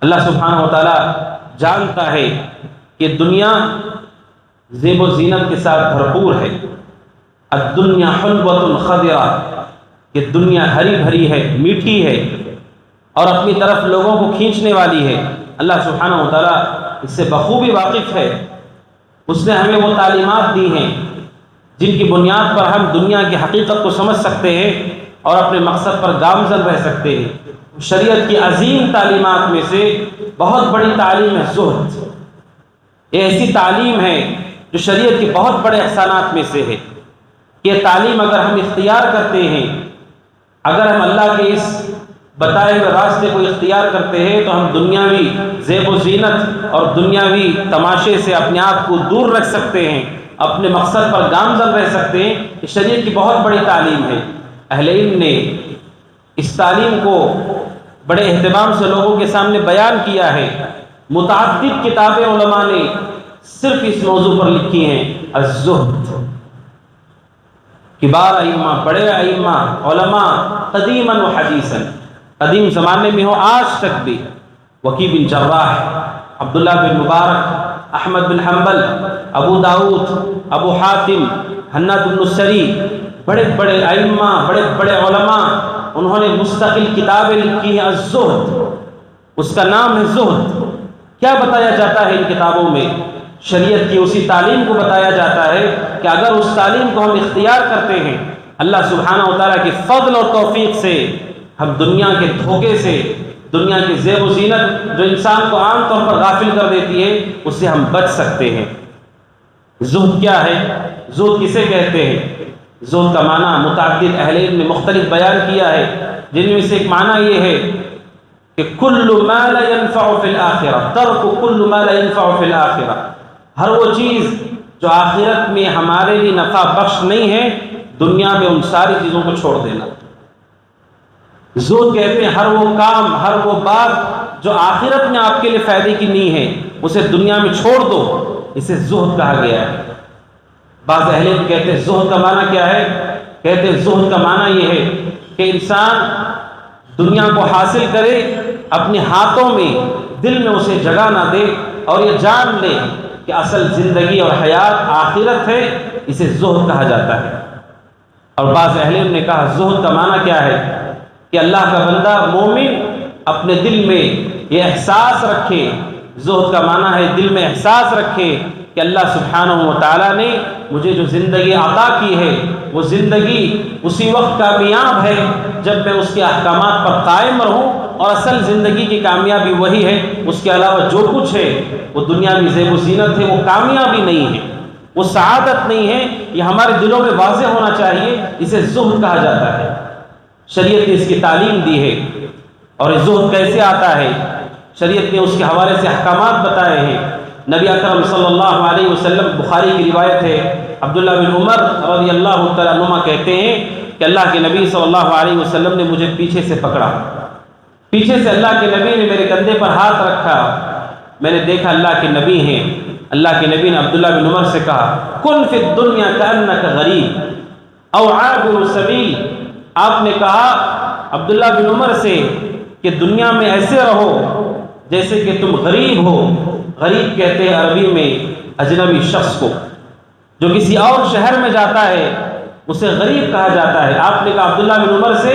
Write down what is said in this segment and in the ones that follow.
اللہ سبحانہ و تعالیٰ جانتا ہے کہ دنیا زیب و زینت کے ساتھ بھرپور ہے۔ الدنیا حلوۃ خضرہ، کہ دنیا ہری بھری ہے، میٹھی ہے اور اپنی طرف لوگوں کو کھینچنے والی ہے۔ اللہ سبحانہ و تعالیٰ اس سے بخوبی واقف ہے۔ اس نے ہمیں وہ تعلیمات دی ہیں جن کی بنیاد پر ہم دنیا کی حقیقت کو سمجھ سکتے ہیں اور اپنے مقصد پر گامزن رہ سکتے ہیں۔ شریعت کی عظیم تعلیمات میں سے بہت بڑی تعلیم ہے زہد۔ یہ ایسی تعلیم ہے جو شریعت کے بہت بڑے احسانات میں سے ہے۔ یہ تعلیم اگر ہم اختیار کرتے ہیں، اگر ہم اللہ کے اس بتائے ہوئے راستے کو اختیار کرتے ہیں، تو ہم دنیاوی زیب و زینت اور دنیاوی تماشے سے اپنے آپ کو دور رکھ سکتے ہیں، اپنے مقصد پر گامزن رہ سکتے ہیں۔ یہ شریعت کی بہت بڑی تعلیم ہے۔ اہل علم نے اس تعلیم کو بڑے اہتمام سے لوگوں کے سامنے بیان کیا ہے۔ متعدد کتابیں علماء نے صرف اس موضوع پر لکھی ہیں، الزہد۔ کبار ائمہ، بڑے ائمہ، علماء قدیما و حدیثا، قدیم زمانے میں ہو آج تک بھی، وکی بن جراح، عبداللہ بن مبارک، احمد بن حنبل، ابو داؤد، ابو حاتم، حناد بن السری، بڑے بڑے ائمہ، بڑے بڑے علماء، انہوں نے مستقل کتابیں لکھی ہیں الزہد۔ اس کا نام ہے زہد۔ کیا بتایا جاتا ہے ان کتابوں میں؟ شریعت کی اسی تعلیم کو بتایا جاتا ہے کہ اگر اس تعلیم کو ہم اختیار کرتے ہیں، اللہ سبحانہ و تعالیٰ کی فضل اور توفیق سے ہم دنیا کے دھوکے سے، دنیا کی زیب و زینت جو انسان کو عام طور پر غافل کر دیتی ہے، اس سے ہم بچ سکتے ہیں۔ زہد کیا ہے؟ زہد کسے کہتے ہیں؟ زہد کا معنی متعدد اہل علم نے مختلف بیان کیا ہے، جن میں سے ایک معنی یہ ہے کہ کل ما لا ينفع فی الآخرہ، ترک کل ما لا ينفع فی الآخرہ، ہر وہ چیز جو آخرت میں ہمارے لیے نفع بخش نہیں ہے، دنیا میں ان ساری چیزوں کو چھوڑ دینا۔ زہد کہتے ہیں ہر وہ کام، ہر وہ بات جو آخرت میں آپ کے لیے فائدے کی نہیں ہے، اسے دنیا میں چھوڑ دو، اسے زہد کہا گیا ہے۔ بعض اہل علم کہتے ہیں زہد کا معنی کیا ہے؟ کہتے ہیں زہد کا معنی یہ ہے کہ انسان دنیا کو حاصل کرے، اپنے ہاتھوں میں، دل میں اسے جگہ نہ دے، اور یہ جان لے کہ اصل زندگی اور حیات آخرت ہے، اسے زہد کہا جاتا ہے۔ اور بعض اہل علم نے کہا زہد کا معنی کیا ہے؟ کہ اللہ کا بندہ مومن اپنے دل میں یہ احساس رکھے، زہد کا معنی ہے دل میں احساس رکھے کہ اللہ سبحانہ و تعالیٰ نے مجھے جو زندگی عطا کی ہے، وہ زندگی اسی وقت کامیاب ہے جب میں اس کے احکامات پر قائم رہوں، اور اصل زندگی کی کامیابی وہی ہے، اس کے علاوہ جو کچھ ہے وہ دنیاوی زیب و زینت ہے، وہ کامیابی نہیں ہے، وہ سعادت نہیں ہے۔ یہ ہمارے دلوں میں واضح ہونا چاہیے، اسے زہد کہا جاتا ہے۔ شریعت نے اس کی تعلیم دی ہے۔ اور زہد کیسے آتا ہے؟ شریعت نے اس کے حوالے سے احکامات بتائے ہیں۔ نبی اکرم صلی اللہ علیہ وسلم، بخاری کی روایت ہے، عبداللہ بن عمر رضی اللہ تعالیٰ عنہما کہتے ہیں کہ اللہ کے نبی صلی اللہ علیہ وسلم نے مجھے پیچھے سے پکڑا، پیچھے سے اللہ کے نبی نے میرے کندھے پر ہاتھ رکھا، میں نے دیکھا اللہ کے نبی ہیں۔ اللہ کے نبی نے عبداللہ بن عمر سے کہا کن فی الدنیا کأنک غریب او عابر سبیل۔ آپ نے کہا عبداللہ بن عمر سے کہ دنیا میں ایسے رہو جیسے کہ تم غریب ہو۔ غریب کہتے ہیں عربی میں اجنبی شخص کو، جو کسی اور شہر میں جاتا ہے اسے غریب کہا جاتا ہے۔ آپ نے کہا عبداللہ بن عمر سے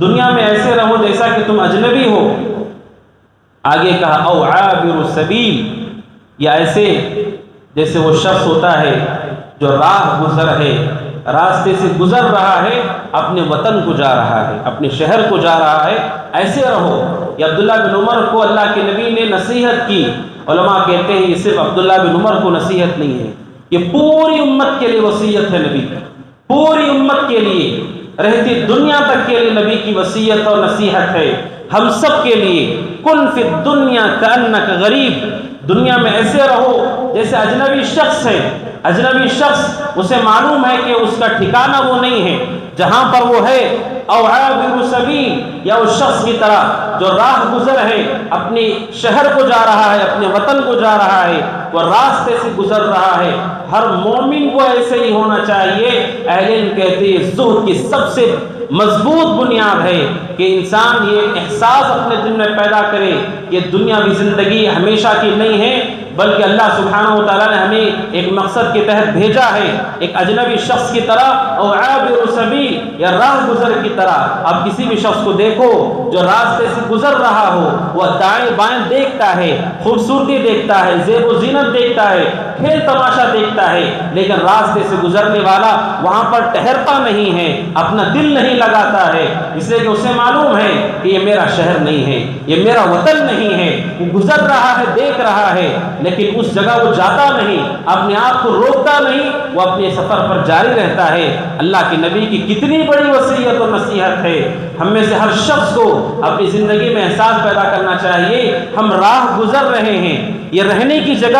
دنیا میں ایسے رہو جیسا کہ تم اجنبی ہو۔ آگے کہا او عابر سبیل، یا ایسے جیسے وہ شخص ہوتا ہے جو راہ گزر ہے، راستے سے گزر رہا ہے، اپنے وطن کو جا رہا ہے، اپنے شہر کو جا رہا ہے، ایسے رہو۔ یہ عبداللہ بن عمر کو اللہ کے نبی نے نصیحت کی۔ علماء کہتے ہیں یہ صرف عبداللہ بن عمر کو نصیحت نہیں ہے، یہ پوری امت کے لیے وصیت ہے نبی کی، پوری امت کے لیے، رہتی دنیا تک کے لیے نبی کی وصیت اور نصیحت ہے، ہم سب کے لیے۔ کن فی الدنیا کأنک غریب، دنیا میں ایسے رہو جیسے اجنبی شخص ہے۔ اجنبی شخص، اسے معلوم ہے کہ اس کا ٹھکانہ وہ نہیں ہے، جہاں پر وہ ہے او عابر سبیل، یا اس شخص کی طرح جو راہ گزر ہے، اپنی شہر کو جا رہا ہے، اپنے وطن کو جا رہا ہے، وہ راستے سے گزر رہا ہے۔ ہر مومن کو ایسے ہی ہونا چاہیے۔ اہل علم کہتے ہیں زہد کی سب سے مضبوط بنیاد ہے کہ انسان یہ احساس اپنے دل میں پیدا کرے کہ دنیاوی زندگی ہمیشہ کی نہیں ہے، بلکہ اللہ سبحانہ و تعالیٰ نے ہمیں ایک مقصد کے تحت بھیجا ہے، ایک اجنبی شخص کی طرح اور عابر سبیل یا راہ گزر کی طرح۔ اب کسی بھی شخص کو دیکھو جو راستے سے گزر رہا ہو، وہ دائیں بائیں دیکھتا ہے، خوبصورتی دیکھتا ہے، زیب و زینت دیکھتا ہے، کھیل تماشا دیکھتا ہے، لیکن راستے سے گزرنے والا وہاں پر ٹھہرتا نہیں ہے، اپنا دل نہیں لگاتا ہے، اس لیے کہ اسے معلوم ہے کہ یہ میرا شہر نہیں ہے، یہ میرا وطن نہیں ہے۔ وہ گزر رہا ہے، دیکھ رہا ہے، لیکن اس جگہ وہ جاتا نہیں، اپنے آپ کو روکتا نہیں، وہ اپنے سفر پر جاری رہتا ہے۔ اللہ کے نبی کی کتنی بڑی وصیت و نصیحت ہے۔ ہم میں سے ہر شخص کو اپنی زندگی میں احساس پیدا کرنا چاہیے ہم راہ گزر رہے ہیں، یہ رہنے کی جگہ